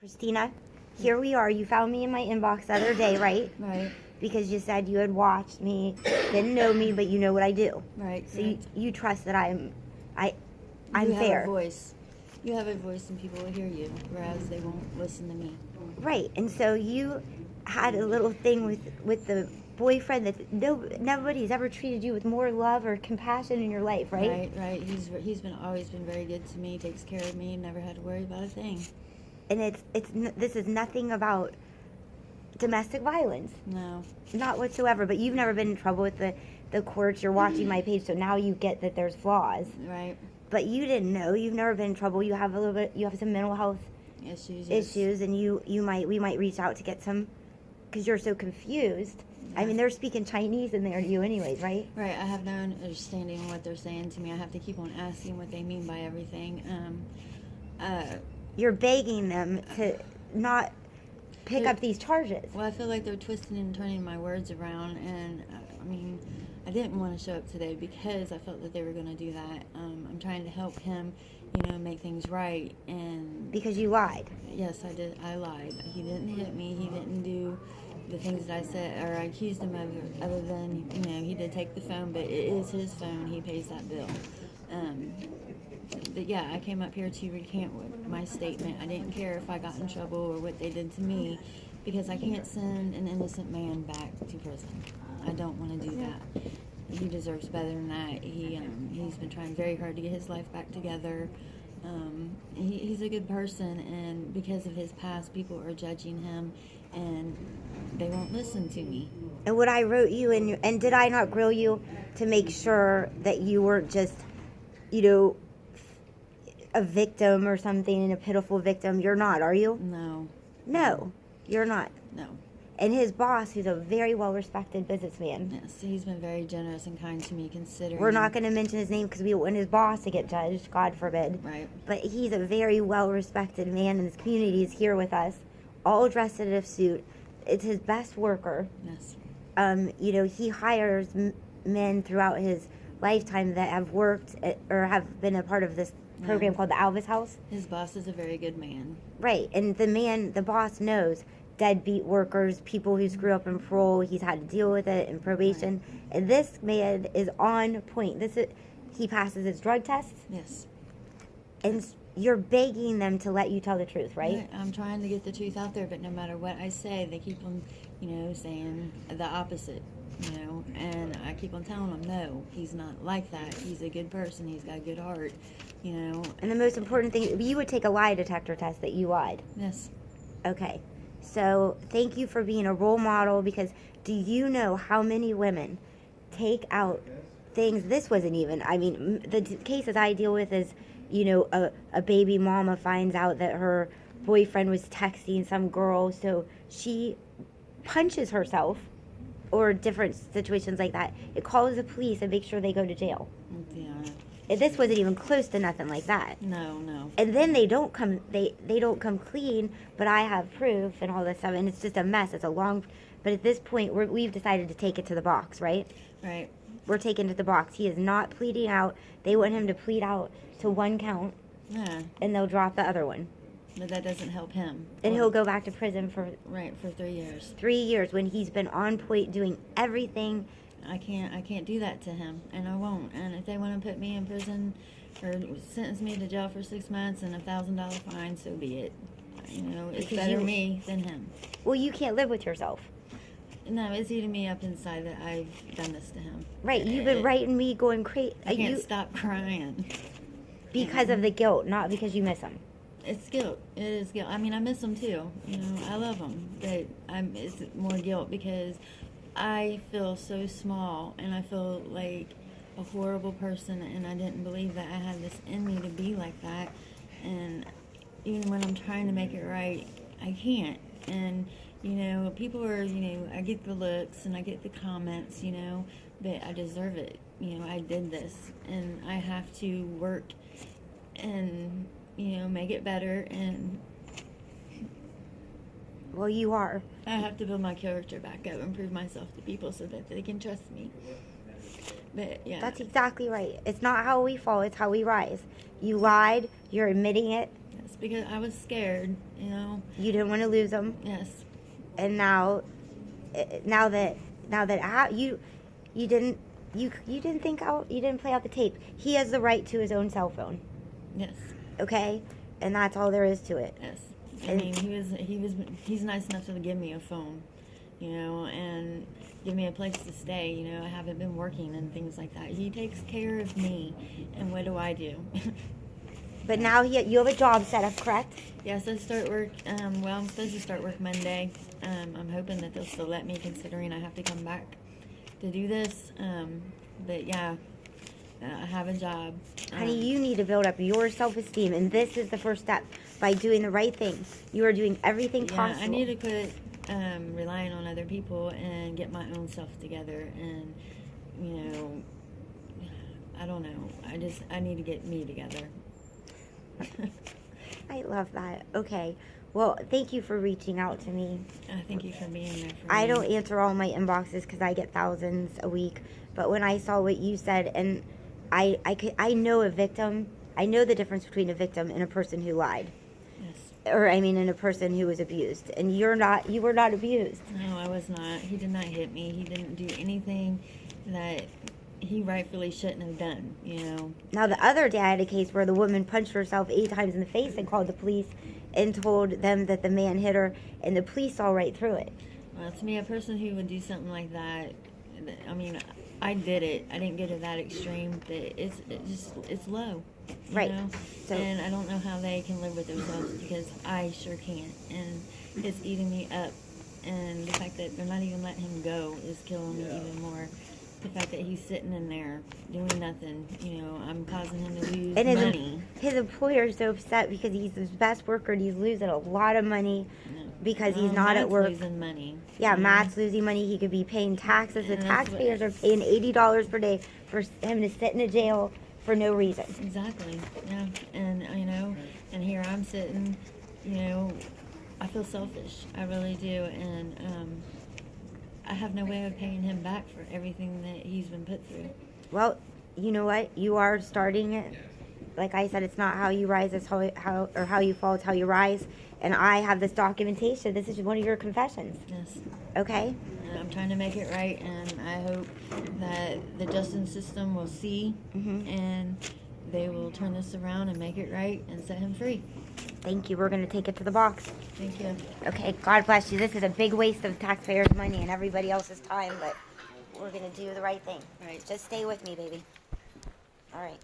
Christina, here we are. You found me in my inbox the other day, right? Right. Because you said you had watched me, didn't know me, but you know what I do. Right. So you trust that I'm you fair. have a voice. You have a voice and people will hear you, whereas they won't listen to me. Right. And so you had a little thing with the boyfriend that nobody's ever treated you with more love or compassion in your life, right? Right. He's always been very good to me, takes care of me, never had to worry about a thing. And this is nothing about domestic violence. No. Not whatsoever. But you've never been in trouble with the courts. You're watching my page, so now you get that there's flaws. Right. But you didn't know. You've never been in trouble. You have you have some mental health issues, and we might reach out to get some, because you're so confused. Yeah. I mean, they're speaking Chinese in there to you anyways, right? Right. I have no understanding of what they're saying to me. I have to keep on asking what they mean by everything. You're begging them to not pick up these charges. Well, I feel like they're twisting and turning my words around, and I mean, I didn't want to show up today because I felt that they were going to do that. I'm trying to help him, make things right, and because you lied. Yes, I did. I lied. He didn't hit me. He didn't do the things that I said or I accused him of. Other than he did take the phone, but it is his phone. He pays that bill. But yeah, I came up here to recant my statement. I didn't care if I got in trouble or what they did to me, because I can't send an innocent man back to prison. I don't want to do that. He deserves better than that. He's been trying very hard to get his life back together. He's a good person, and because of his past, people are judging him, and they won't listen to me. And what I wrote you, and did I not grill you to make sure that you weren't just, a victim or something, and a pitiful victim? You're not, are you? No, you're not. No. And his boss, who's a very well-respected businessman. Yes, he's been very generous and kind to me, considering. We're not going to mention his name because we want his boss to get judged, God forbid. Right. But he's a very well-respected man in this community. He's here with us, all dressed in a suit. It's his best worker. Yes. He hires men throughout his lifetime that have worked or have been a part of this program called the Alvis House. His boss is a very good man. Right, and the boss knows deadbeat workers, people who screw up in parole. He's had to deal with it in probation. Right. And this man is on point. He passes his drug tests. Yes. And you're begging them to let you tell the truth, right? I'm trying to get the truth out there, but no matter what I say, they keep on, saying the opposite. And I keep on telling them, no, he's not like that. He's a good person. He's got a good heart, And the most important thing, you would take a lie detector test that you lied. Yes. Okay. So thank you for being a role model, because do you know how many women take out things? This wasn't even, the cases I deal with is, a baby mama finds out that her boyfriend was texting some girl, so she punches herself, or different situations like that. It calls the police and makes sure they go to jail. Yeah. This wasn't even close to nothing like that. No. And then they don't come clean, but I have proof and all this stuff, and it's just a mess. It's a long, but at this point we've decided to take it to the box, right? Right. We're taking it to the box. He is not pleading out. They want him to plead out to one count. Yeah. And they'll drop the other one. But that doesn't help him. And he'll go back to prison for 3 years. 3 years, when he's been on point doing everything. I can't do that to him, and I won't. And if they want to put me in prison or sentence me to jail for 6 months and $1,000 fine, so be it. It's better me than him. Well, you can't live with yourself. No, it's eating me up inside that I've done this to him. Right, you've been writing me going crazy. I can't stop crying. Because of the guilt, not because you miss him. It's guilt. It is guilt. I miss him too. I love him, but it's more guilt because I feel so small, and I feel like a horrible person, and I didn't believe that I had this in me to be like that. And even when I'm trying to make it right, I can't. And people are, I get the looks and I get the comments, but I deserve it. I did this, and I have to work and make it better. And well, you are. I have to build my character back up and prove myself to people so that they can trust me. But yeah, that's exactly right. It's not how we fall, it's how we rise. You lied, you're admitting it. Yes, because I was scared, you know. You didn't want to lose them, Yes. and now you didn't think out, you didn't play out the tape. He has the right to his own cell phone, Yes. okay, and that's all there is to it. Yes. I mean, he's nice enough to give me a phone, you know, and give me a place to stay. You know, I haven't been working and things like that. He takes care of me, and what do I do? But now you have a job set up, correct? Yes, I start work. Well, I'm supposed to start work Monday. I'm hoping that they'll still let me, considering I have to come back to do this. But yeah, I have a job. Honey, you need to build up your self-esteem, and this is the first step by doing the right thing. You are doing everything possible. I need to quit relying on other people and get my own self together. And you know, I don't know. I need to get me together. I love that. Okay. Well, thank you for reaching out to me. Thank you for being there for I me. don't answer all my inboxes because I get thousands a week. But when I saw what you said, and I know a victim. I know the difference between a victim and a person who lied. Yes. Or, I mean, and a person who was abused. And you were not abused. No, I was not. He did not hit me. He didn't do anything that he rightfully shouldn't have done, you know. Now, the other day I had a case where the woman punched herself 8 times in the face and called the police and told them that the man hit her, and the police saw right through it. Well, to me, a person who would do something like that, I mean, I did it. I didn't go to that extreme. But it's low, you Right. know? So- and I don't know how they can live with themselves, because I sure can't. And it's eating me up. And the fact that they're not even letting him go is killing me even more. The fact that he's sitting in there doing nothing, you know, I'm causing him to lose And money. his employer is so upset because he's his best worker and he's losing a lot of money because he's not at Matt's work. losing money. Yeah, you know? Matt's losing money. He could be paying taxes. The And that's what- taxpayers are paying $80 per day for him to sit in a jail for no reason. Exactly. Yeah. And you know, and here I'm sitting, you know, I feel selfish. I really do. And I have no way of paying him back for everything that he's been put through. Well, you know what? You are starting it. Like I said, it's not how you rise, it's how you fall, it's how you rise. And I have this documentation. This is one of your confessions. Yes. Okay? And I'm trying to make it right, and I hope that the justice system will see and they will turn this around and make it right and set him free. Thank you. We're going to take it to the box. Thank you. Okay, God bless you. This is a big waste of taxpayers' money and everybody else's time, but we're going to do the right thing. Right. Just stay with me, baby. All right.